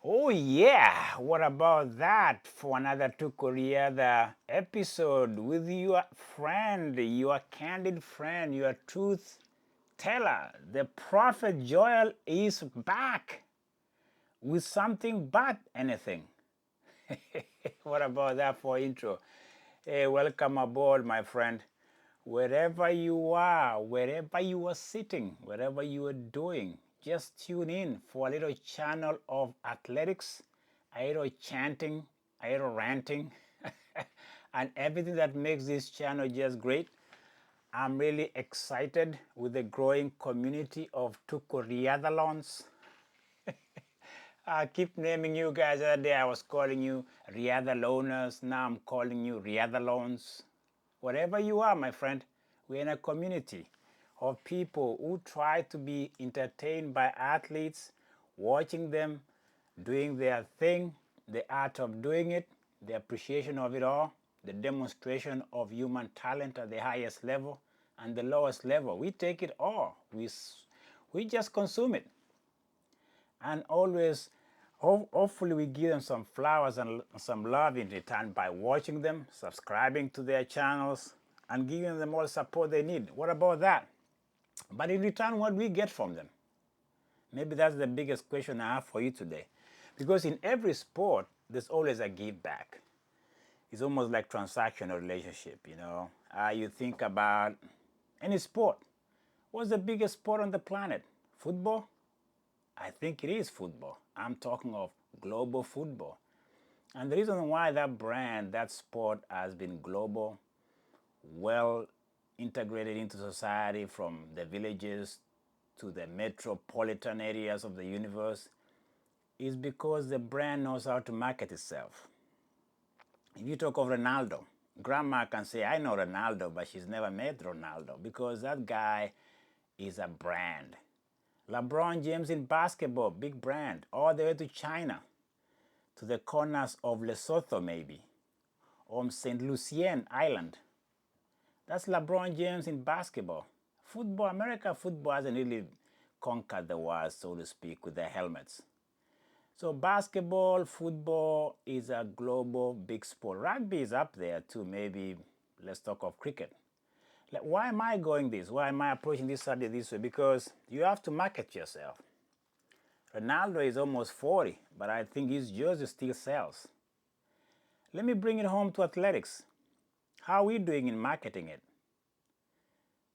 Oh yeah, what about that for another To Korea the episode with your friend, your candid friend, your truth teller. The Prophet Joel is back with something but anything. What about that for intro? Hey, welcome aboard, my friend. Wherever you are, wherever you are sitting, wherever you are doing, just tune in for a little channel of athletics, a little chanting, a little ranting, and everything that makes this channel just great. I'm really excited with the growing community of Tukuriathalons. I keep naming you guys. The other day I was calling you Riathaloners. Now I'm calling you Riathalons. Wherever you are, my friend, we're in a community of people who try to be entertained by athletes, watching them doing their thing, the art of doing it, the appreciation of it all, the demonstration of human talent at the highest level and the lowest level. We take it all. We just consume it. And always, hopefully, we give them some flowers and some love in return by watching them, subscribing to their channels, and giving them all the support they need. What about that? But in return, what do we get from them? Maybe that's the biggest question I have for you today. Because in every sport, there's always a give back. It's almost like transactional relationship, you know. You think about any sport. What's the biggest sport on the planet? Football? I think it is football. I'm talking of global football. And the reason why that brand, that sport has been global, well integrated into society from the villages to the metropolitan areas of the universe is because the brand knows how to market itself. If you talk of Ronaldo, grandma can say, I know Ronaldo, but she's never met Ronaldo because that guy is a brand. LeBron James in basketball, big brand, all the way to China, to the corners of Lesotho maybe, or St. Lucian Island. That's LeBron James in basketball. Football, American football hasn't really conquered the world, so to speak, with their helmets. So basketball, football is a global big sport. Rugby is up there too. Maybe let's talk of cricket. Like, why am I going this? Why am I approaching this subject this way? Because you have to market yourself. Ronaldo is almost 40, but I think his jersey still sells. Let me bring it home to athletics. How are we doing in marketing it?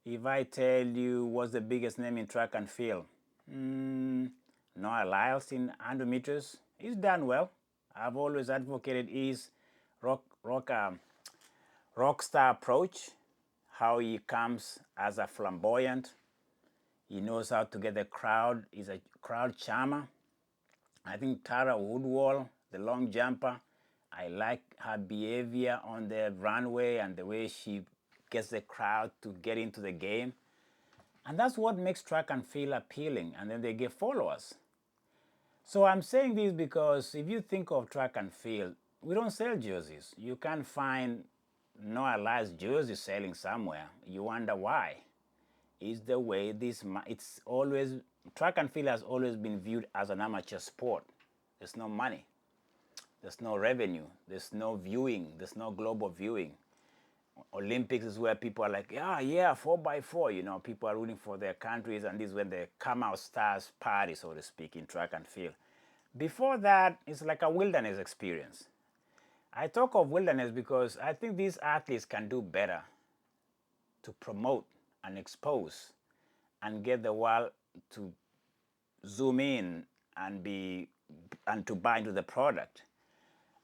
If I tell you what's the biggest name in track and field, Noah Lyles in 100 meters, he's done well. I've always advocated his rock star approach, how he comes as a flamboyant. He knows how to get the crowd. He's a crowd charmer. I think Tara Woodwall, the long jumper, I like her behavior on the runway and the way she gets the crowd to get into the game. And that's what makes track and field appealing, and then they get followers. So I'm saying this because if you think of track and field, we don't sell jerseys. You can't find Noah Lyles jersey selling somewhere. You wonder why. It's the way it's always, track and field has always been viewed as an amateur sport. There's no money. There's no revenue. There's no viewing. There's no global viewing. Olympics is where people are like, yeah, 4x4. You know, people are rooting for their countries, and this is when the come out stars party, so to speak, in track and field. Before that, it's like a wilderness experience. I talk of wilderness because I think these athletes can do better to promote and expose and get the world to zoom in and to buy into the product.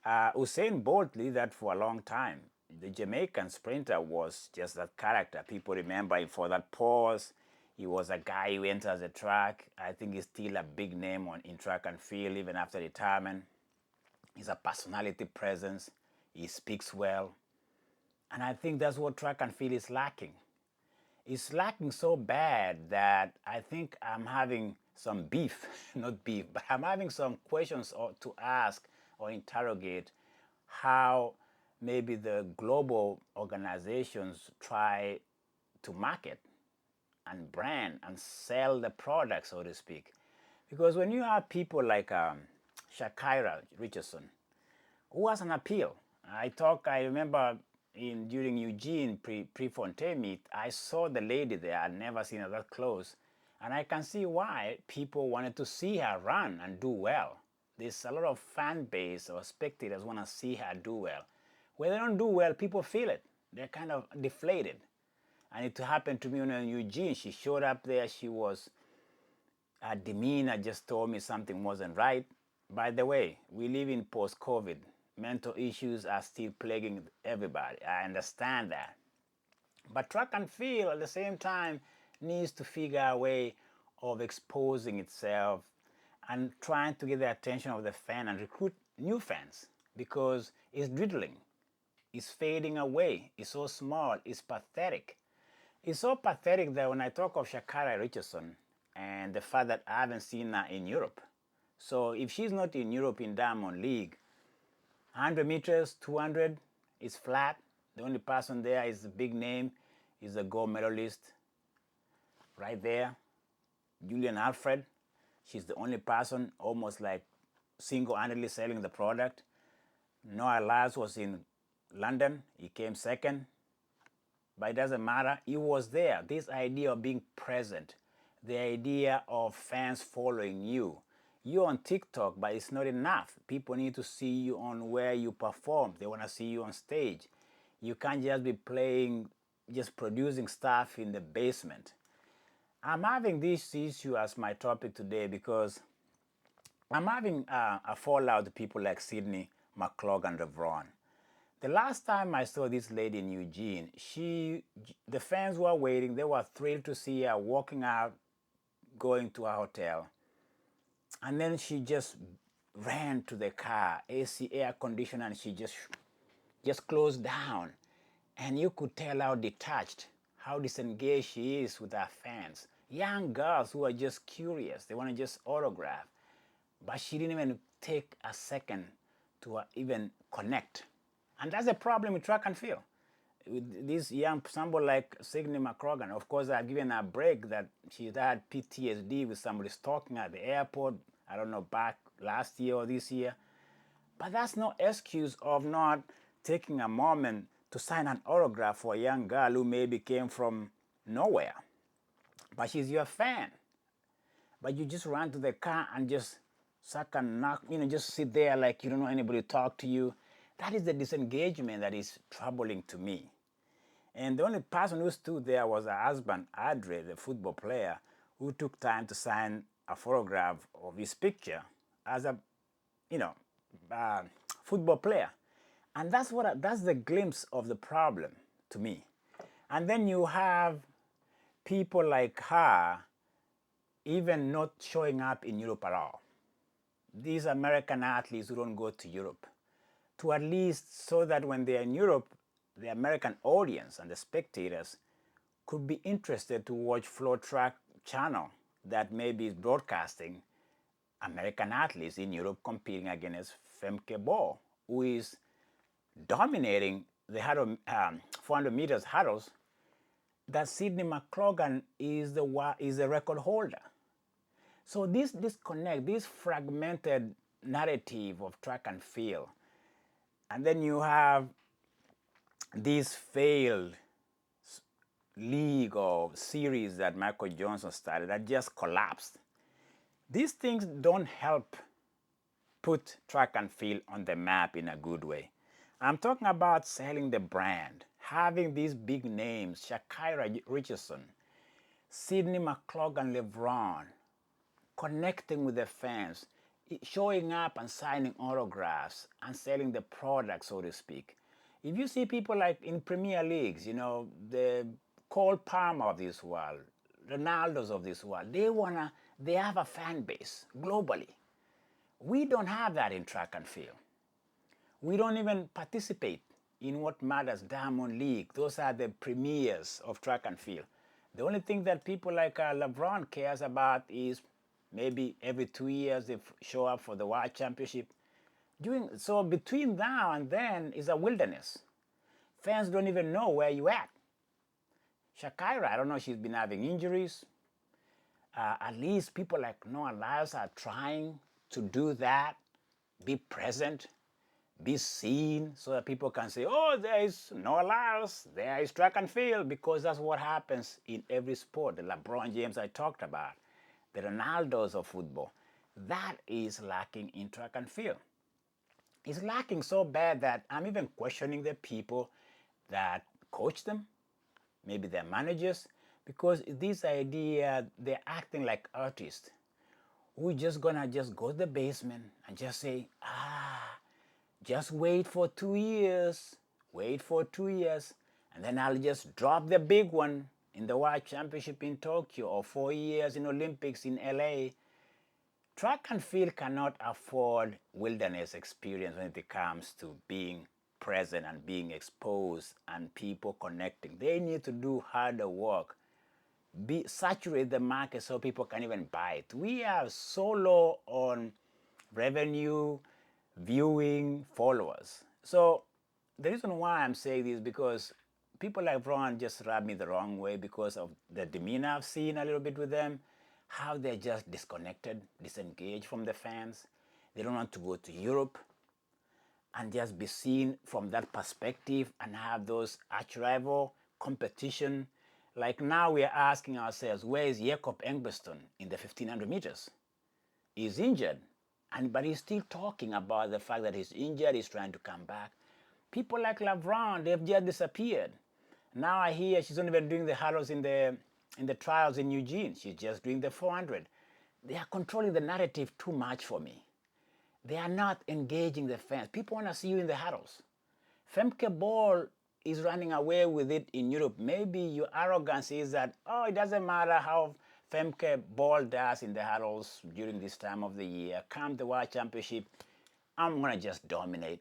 Usain Bolt did that for a long time. The Jamaican sprinter was just that character. People remember him for that pause. He was a guy who enters the track. I think he's still a big name in track and field even after retirement. He's a personality presence. He speaks well. And I think that's what track and field is lacking. It's lacking so bad that I think I'm having some beef, not beef, but I'm having some questions to ask or interrogate how maybe the global organizations try to market and brand and sell the product, so to speak. Because when you have people like Shakira Richardson, who was an appeal. I remember during Eugene Prefontaine meet, I saw the lady there. I'd never seen her that close. And I can see why people wanted to see her run and do well. There's a lot of fan base or spectators want to see her do well. When they don't do well, people feel it. They're kind of deflated. And it happened to me in Eugene. She showed up there. Her demeanor just told me something wasn't right. By the way, we live in post-COVID. Mental issues are still plaguing everybody. I understand that. But track and field at the same time needs to figure a way of exposing itself and trying to get the attention of the fan and recruit new fans, because it's dwindling. It's fading away. It's so small. It's pathetic. It's so pathetic that when I talk of Shakira Richardson and the fact that I haven't seen her in Europe. So if she's not in Europe in Diamond League, 100 meters, 200 is flat. The only person there is a big name, is a gold medalist right there, Julian Alfred. She's the only person almost like single-handedly selling the product. Noah Lyles was in London. He came second. But it doesn't matter. He was there. This idea of being present, the idea of fans following you. You're on TikTok, but it's not enough. People need to see you on where you perform. They want to see you on stage. You can't just be playing, just producing stuff in the basement. I'm having this issue as my topic today because I'm having a fallout with people like Sydney McLaughlin-Levrone. The last time I saw this lady in Eugene, the fans were waiting. They were thrilled to see her walking out, going to a hotel. And then she just ran to the car, AC, air conditioner, and she just closed down. And you could tell how detached, how disengaged she is with her fans. Young girls who are just curious. They want to just autograph. But she didn't even take a second to even connect. And that's a problem with track and field. With this young, somebody like Sydney McLaughlin, of course, I've given her a break that she's had PTSD with somebody stalking her at the airport, I don't know, back last year or this year. But that's no excuse of not taking a moment to sign an autograph for a young girl who maybe came from nowhere. But she's your fan. But you just run to the car and just suck and knock, just sit there like you don't know anybody to talk to you. That is the disengagement that is troubling to me. And the only person who stood there was her husband, Andre, the football player, who took time to sign a photograph of his picture as a, football player. And that's the glimpse of the problem to me. And then you have people like her even not showing up in Europe at all. These American athletes who don't go to Europe, to at least so that when they're in Europe, the American audience and the spectators could be interested to watch Flow Track channel that maybe is broadcasting American athletes in Europe competing against Femke Bol, who is dominating the 400 meters hurdles. That Sydney McLaughlin is the record holder. So this disconnect, this fragmented narrative of track and field, and then you have this failed league or series that Michael Johnson started that just collapsed. These things don't help put track and field on the map in a good way. I'm talking about selling the brand, having these big names, Shakira Richardson, Sydney McLaughlin-Levrone, connecting with the fans, showing up and signing autographs and selling the product, so to speak. If you see people like in Premier Leagues, the Cole Palmer of this world, Ronaldos of this world, they have a fan base globally. We don't have that in track and field. We don't even participate in what matters, Diamond League. Those are the premiers of track and field. The only thing that people like LeBron cares about is maybe every 2 years they show up for the World Championship. So between now and then is a wilderness. Fans don't even know where you at. Shakira, I don't know, she's been having injuries. At least people like Noah Lyles are trying to do that. be present, be seen, so that people can say, oh, there is no Lyles, there is track and field, because that's what happens in every sport. The LeBron James I talked about, the Ronaldos of football, that is lacking in track and field. It's lacking so bad that I'm even questioning the people that coach them, maybe their managers, because this idea, they're acting like artists. We're just gonna just go to the basement and just say, just wait for 2 years, wait for 2 years, and then I'll just drop the big one in the World Championship in Tokyo, or 4 years in Olympics in LA. Track and field cannot afford wilderness experience when it comes to being present and being exposed and people connecting. They need to do harder work, saturate the market so people can even buy it. We are so low on revenue, viewing, followers. So the reason why I'm saying this is because people like Ron just rub me the wrong way because of the demeanor I've seen a little bit with them, how they're just disconnected, disengaged from the fans. They don't want to go to Europe and just be seen from that perspective and have those arch-rival competition. Like now we are asking ourselves, where is Jakob Engbertsson in the 1500 meters? He's injured, but he's still talking about the fact that he's injured, he's trying to come back. People like Levrone, they've just disappeared. Now I hear she's not even doing the hurdles in the trials in Eugene. She's just doing the 400. They are controlling the narrative too much for me. They are not engaging the fans. People want to see you in the hurdles. Femke Bol is running away with it in Europe. Maybe your arrogance is that, oh, it doesn't matter how Femke Bol does in the hurdles during this time of the year. Come the World Championship, I'm going to just dominate.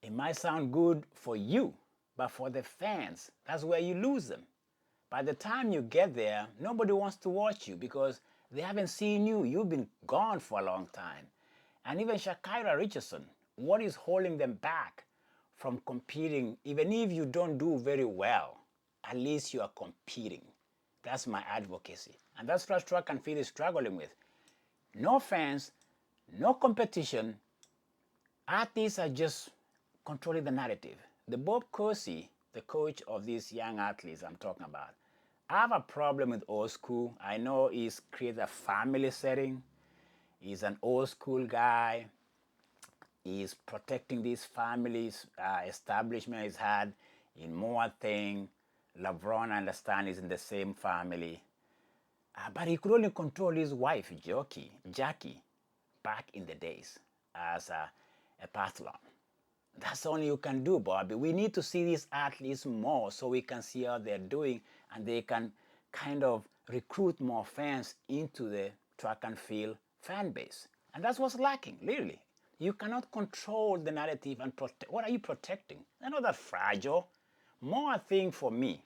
It might sound good for you, but for the fans, that's where you lose them. By the time you get there, nobody wants to watch you because they haven't seen you. You've been gone for a long time. And even Shakira Richardson, what is holding them back from competing? Even if you don't do very well, at least you are competing. That's my advocacy. And that's what track and field is struggling with. No fans, no competition. Athletes are just controlling the narrative. The Bob Cousy, the coach of these young athletes I'm talking about, I have a problem with old school. I know he's created a family setting. He's an old school guy. He's protecting these families, establishment he's had in more thing. Levrone, I understand, is in the same family. But he could only control his wife, Jackie, back in the days as a pathlon. That's all you can do, Bobby. We need to see these athletes more so we can see how they're doing and they can kind of recruit more fans into the track and field fan base. And that's what's lacking, literally. You cannot control the narrative and protect. What are you protecting? They're not that fragile. More thing for me,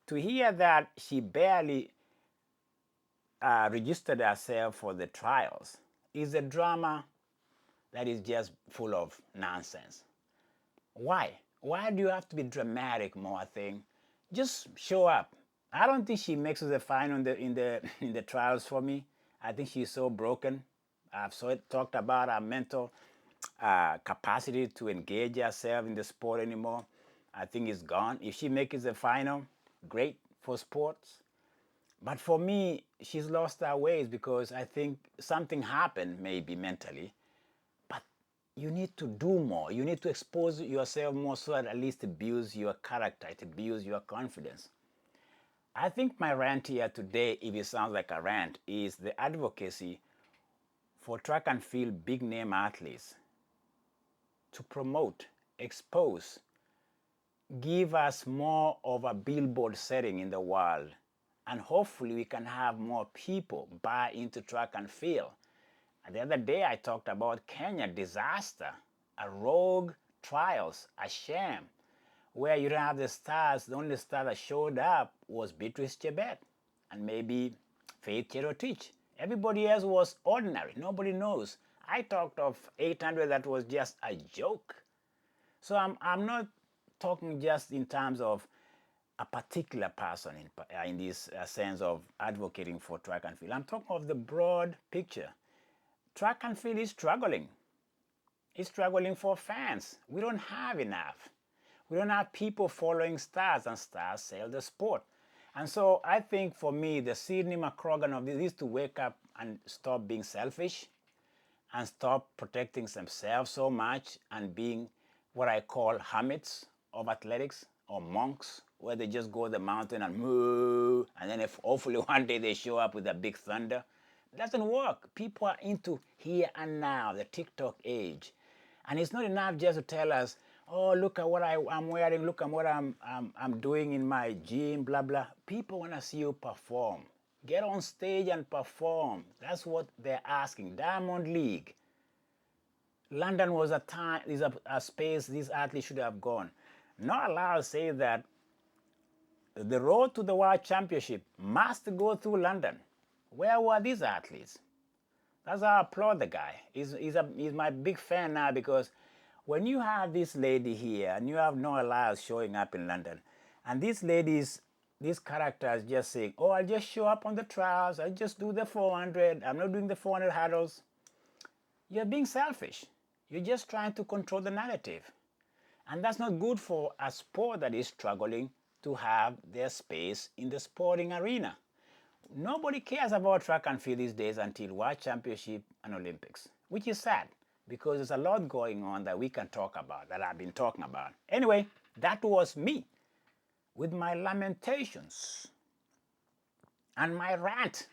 to hear that she barely registered herself for the trials is a drama that is just full of nonsense. Why? Why do you have to be dramatic, more thing? Just show up. I don't think she makes the final in the trials for me. I think she's so broken. I've talked about her mental capacity to engage herself in the sport anymore. I think it's gone. If she makes the final, great for sports. But for me, she's lost her ways because I think something happened maybe mentally. You need to do more. You need to expose yourself more so that at least it builds your character, it builds your confidence. I think my rant here today, if it sounds like a rant, is the advocacy for track and field big name athletes to promote, expose, give us more of a billboard setting in the world. And hopefully we can have more people buy into track and field. The other day I talked about Kenya disaster, a rogue trials, a sham, where you don't have the stars. The only star that showed up was Beatrice Chebet and maybe Faith Cherotich. Everybody else was ordinary. Nobody knows. I talked of 800 that was just a joke. So I'm not talking just in terms of a particular person in this sense of advocating for track and field. I'm talking of the broad picture. track and field is struggling. It's struggling for fans. We don't have enough. We don't have people following stars, and stars sell the sport. And so I think for me, the Sidney McLaughlin of this is to wake up and stop being selfish and stop protecting themselves so much and being what I call hermits of athletics or monks, where they just go to the mountain and moo, and then if hopefully one day they show up with a big thunder. It doesn't work. People are into here and now, the TikTok age. And it's not enough just to tell us, oh, look at what I'm wearing, look at what I'm doing in my gym, blah, blah. People want to see you perform. Get on stage and perform. That's what they're asking. Diamond League. London was a time, is a space these athletes should have gone. Not allowed to say that the road to the World Championship must go through London. Where were these athletes? That's how I applaud the guy. He's my big fan now, because when you have this lady here and you have Noah Lyles showing up in London, and these ladies, these characters just saying, oh, I'll just show up on the trials, I'll just do the 400, I'm not doing the 400 hurdles. You're being selfish. You're just trying to control the narrative. And that's not good for a sport that is struggling to have their space in the sporting arena. Nobody cares about track and field these days until World Championship and Olympics, which is sad, because there's a lot going on that we can talk about, that I've been talking about. Anyway, that was me with my lamentations and my rant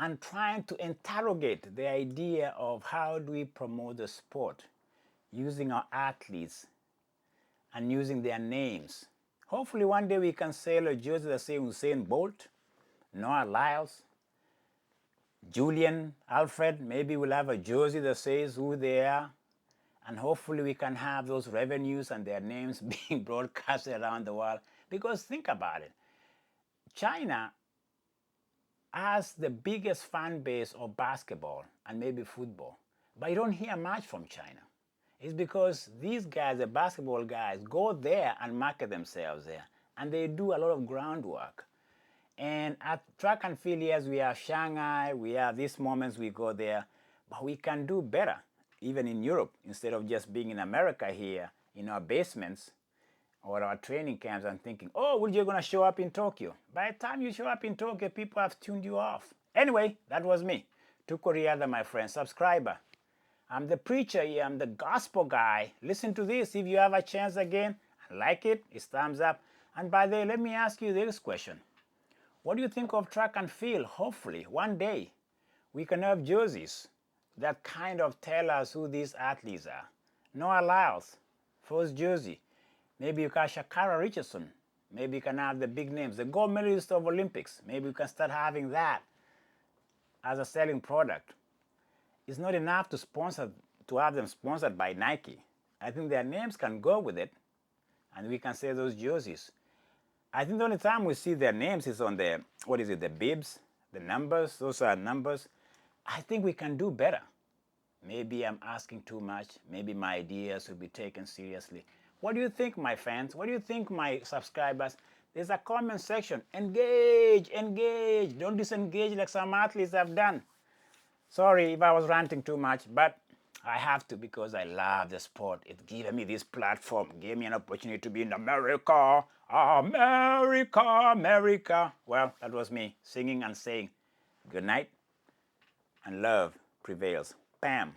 and trying to interrogate the idea of how do we promote the sport using our athletes and using their names. Hopefully one day we can sell a jersey that says Usain Bolt, Noah Lyles, Julian, Alfred. Maybe we'll have a jersey that says who they are, and hopefully we can have those revenues and their names being broadcasted around the world. Because think about it, China has the biggest fan base of basketball and maybe football, but you don't hear much from China. It's because these guys, the basketball guys, go there and market themselves there, and they do a lot of groundwork. And at track and field, yes, we have Shanghai, we have these moments we go there, but we can do better, even in Europe, instead of just being in America here, in our basements or our training camps and thinking, oh, well, you're going to show up in Tokyo. By the time you show up in Tokyo, people have tuned you off. Anyway, that was me, Tuko Riada, my friend, subscriber. I'm the preacher here, I'm the gospel guy. Listen to this if you have a chance again. Like it, it's thumbs up. And by the way, let me ask you this question. What do you think of track and field? Hopefully, one day, we can have jerseys that kind of tell us who these athletes are. Noah Lyles, first jersey. Maybe you can have Carri Richardson. Maybe you can have the big names, the gold medalist of Olympics. Maybe you can start having that as a selling product. It's not enough to have them sponsored by Nike. I think their names can go with it, and we can say those jerseys. I think the only time we see their names is on the, what is it, the bibs, the numbers, those are numbers. I think we can do better. Maybe I'm asking too much. Maybe my ideas will be taken seriously. What do you think, my fans? What do you think, my subscribers? There's a comment section. Engage, engage. Don't disengage like some athletes have done. Sorry if I was ranting too much, but I have to because I love the sport. It gave me this platform, gave me an opportunity to be in America. America, America. Well, that was me singing and saying good night, and love prevails. Bam.